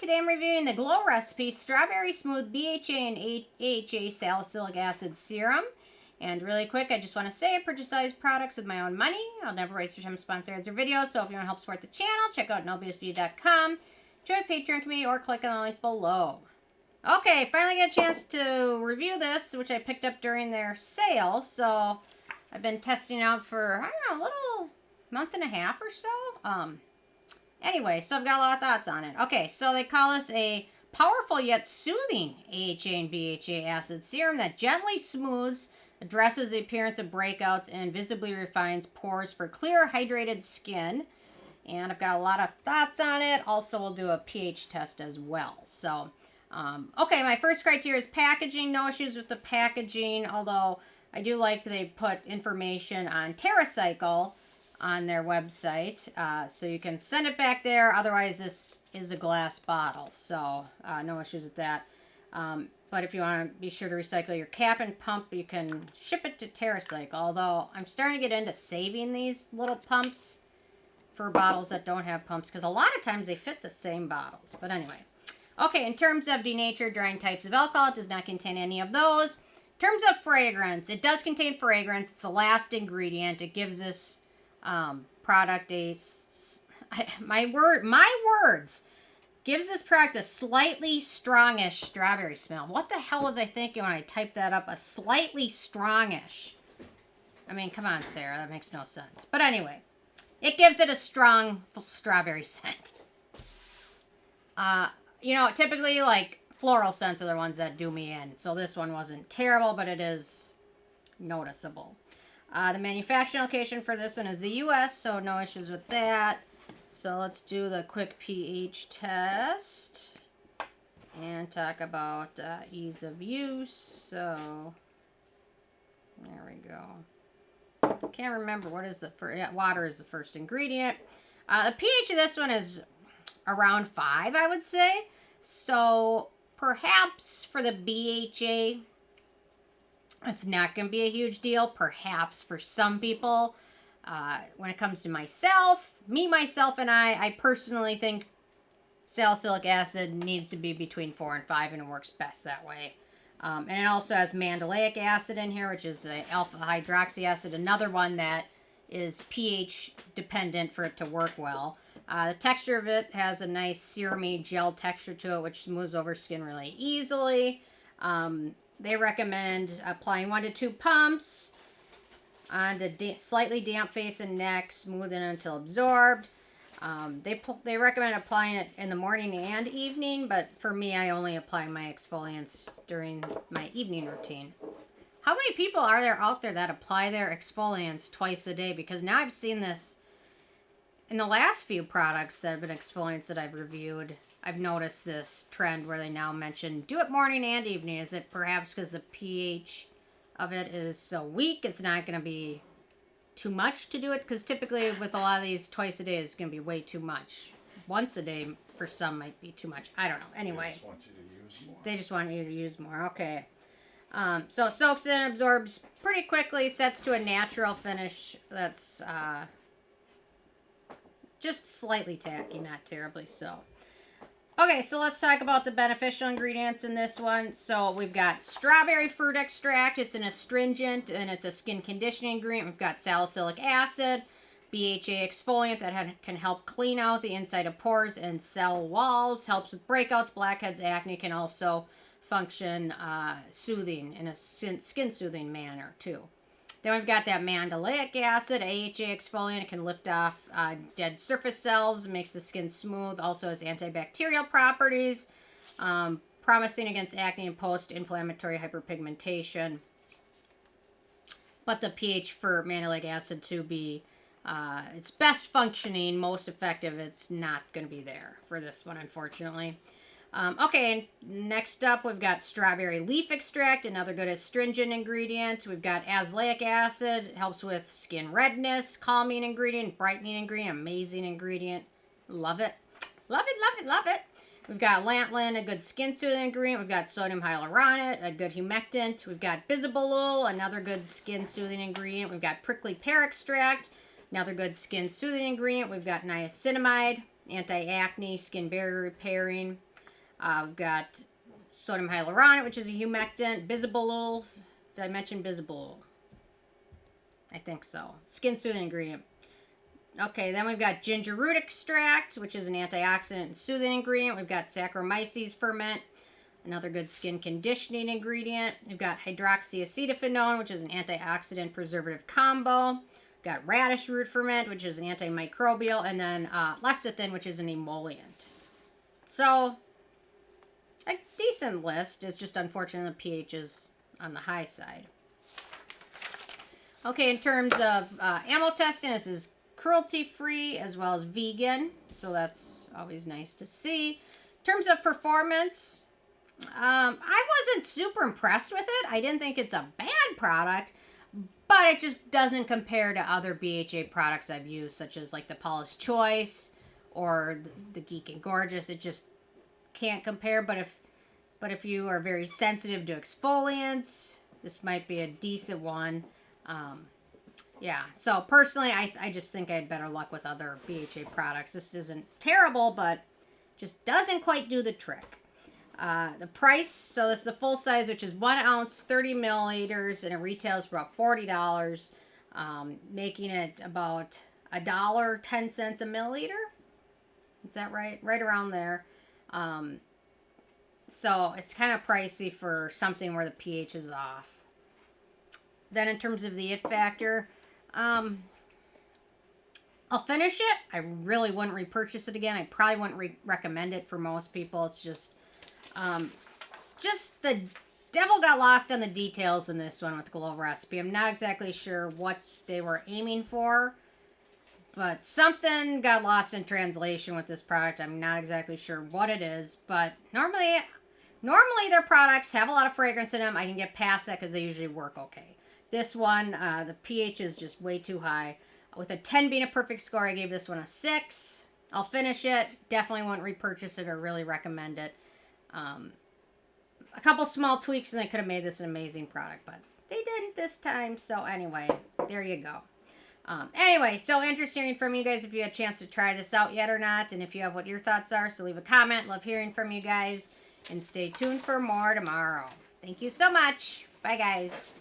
today I'm reviewing the Glow Recipe Strawberry Smooth BHA and AHA Salicylic Acid Serum. And really quick, I just want to say I purchase these products with my own money. I'll never waste your time with sponsor ads or videos, so if you want to help support the channel, check out nobsbeauty.com, join Patreon community, or click on the link below. Okay, finally got a chance to review this, which I picked up during their sale, so I've been testing out for, I don't know, a little month and a half or so. Anyway, so I've got a lot of thoughts on it. Okay, so they call this a powerful yet soothing AHA and BHA acid serum that gently smooths, addresses the appearance of breakouts, and visibly refines pores for clear, hydrated skin. And I've got a lot of thoughts on it. Also, we'll do a pH test as well. So, okay, my first criteria is packaging. No issues with the packaging, although I do like they put information on TerraCycle on their website, so you can send it back there. Otherwise, this is a glass bottle, so no issues with that. But if you want to be sure to recycle your cap and pump, you can ship it to TerraCycle, although I'm starting to get into saving these little pumps for bottles that don't have pumps, because a lot of times they fit the same bottles. But anyway, okay, in terms of denatured drying types of alcohol, it does not contain any of those. In terms of fragrance, it does contain fragrance. It's the last ingredient. It gives this product my words, gives this product a slightly strongish strawberry smell. What the hell was I thinking when I typed that up? A slightly strongish. I mean, come on, Sarah, that makes no sense. But anyway, it gives it a strong strawberry scent. You know, typically like floral scents are the ones that do me in. So this one wasn't terrible, but it is noticeable. The manufacturing location for this one is the U.S., so no issues with that. So let's do the quick pH test and talk about ease of use. So there we go. Can't remember what is the first. Yeah, water is the first ingredient. The pH of this one is around 5, I would say. So perhaps for the BHA, it's not going to be a huge deal, perhaps for some people. When it comes to myself, and I personally think salicylic acid needs to be between 4 and 5, and it works best that way. And it also has mandelic acid in here, which is alpha hydroxy acid, another one that is pH dependent for it to work well. The texture of it has a nice serumy gel texture to it, which smooths over skin really easily. They recommend applying 1 to 2 pumps on the slightly damp face and neck, smooth it until absorbed. They recommend applying it in the morning and evening, but for me, I only apply my exfoliants during my evening routine. How many people are there out there that apply their exfoliants twice a day? Because now I've seen this in the last few products that have been exfoliants that I've reviewed. I've noticed this trend where they now mention do it morning and evening. Is it perhaps because the pH of it is so weak, it's not going to be too much to do it? Because typically with a lot of these, twice a day is going to be way too much. Once a day for some might be too much. I don't know. Anyway, They just want you to use more. They just want you to use more. Okay. So it soaks in, absorbs pretty quickly, sets to a natural finish that's just slightly tacky, not terribly so. Okay, so let's talk about the beneficial ingredients in this one. So we've got strawberry fruit extract. It's an astringent, and it's a skin conditioning ingredient. We've got salicylic acid, BHA exfoliant that can help clean out the inside of pores and cell walls, helps with breakouts, blackheads, acne, can also function soothing in a skin soothing manner too. Then we've got that mandelic acid, AHA exfoliant. It can lift off dead surface cells, makes the skin smooth. Also has antibacterial properties, promising against acne and post-inflammatory hyperpigmentation. But the pH for mandelic acid to be its best functioning, most effective, it's not going to be there for this one, unfortunately. Okay, next up we've got strawberry leaf extract, another good astringent ingredient. We've got azelaic acid, it helps with skin redness, calming ingredient, brightening ingredient, amazing ingredient. Love it. Love it, love it, love it. We've got lanolin, a good skin soothing ingredient. We've got sodium hyaluronate, a good humectant. We've got bisabolol, another good skin soothing ingredient. We've got prickly pear extract, another good skin soothing ingredient. We've got niacinamide, anti-acne, skin barrier repairing. We've got sodium hyaluronate, which is a humectant. Bisabolol. Did I mention bisabolol? I think so. Skin soothing ingredient. Okay, then we've got ginger root extract, which is an antioxidant and soothing ingredient. We've got Saccharomyces ferment, another good skin conditioning ingredient. We've got hydroxyacetophenone, which is an antioxidant preservative combo. We've got radish root ferment, which is an antimicrobial, and then lecithin, which is an emollient. So, a decent list. It's just unfortunate the pH is on the high side. Okay, in terms of ammo testing, this is cruelty-free as well as vegan, so that's always nice to see. In terms of performance, I wasn't super impressed with it. I didn't think it's a bad product, but it just doesn't compare to other BHA products I've used, such as like the Paula's Choice or the Geek and Gorgeous. It just can't compare, but if you are very sensitive to exfoliants, this might be a decent one. Yeah, so personally, I just think I had better luck with other BHA products. This isn't terrible, but just doesn't quite do the trick. The price, so this is the full size, which is 1 ounce, 30 milliliters, and it retails for about $40, making it about $1.10 a milliliter. Is that right? Right around there. So it's kind of pricey for something where the pH is off. Then in terms of the it factor, I'll finish it. I really wouldn't repurchase it again. I probably wouldn't recommend it for most people. It's just the devil got lost on the details in this one with the Glow recipe. I'm not exactly sure what they were aiming for, but something got lost in translation with this product. I'm not exactly sure what it is, but normally their products have a lot of fragrance in them. I can get past that because they usually work okay. This one, the pH is just way too high. With a 10 being a perfect score, I gave this one a 6. I'll finish it. Definitely won't repurchase it or really recommend it. A couple small tweaks and they could have made this an amazing product, but they didn't this time. So anyway, there you go. Anyway, so interested from you guys if you had a chance to try this out yet or not, and if you have what your thoughts are. So leave a comment. Love hearing from you guys, and stay tuned for more tomorrow. Thank you so much. Bye, guys.